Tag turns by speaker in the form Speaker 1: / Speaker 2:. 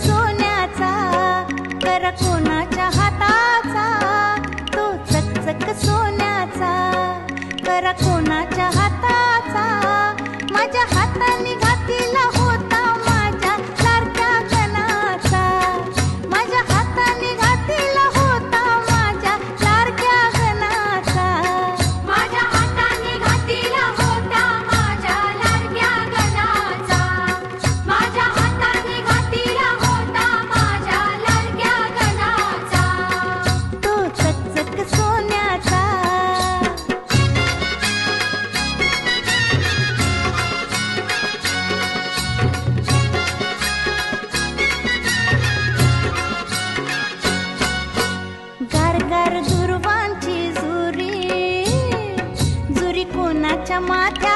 Speaker 1: सोन्याचा कर कोणाच्या हाताचा, तो चकचक सोन्याचा कर कोणाच्या हाताचा. माझ्या हाताने घातला होता माझ्या लाडक्या गणाचा, माझ्या हाताने घातला होता माझ्या लाडक्या गणाचा,
Speaker 2: माझ्या हाताने घातला होता माझ्या लाडक्या गणाचा, माझ्या हाताने घातला होता माझ्या लाडक्या गणाचा.
Speaker 1: तो चकचक सोन्याचा. गार दुर्वांची जुरी, जुरी कोणाच्या माथ्या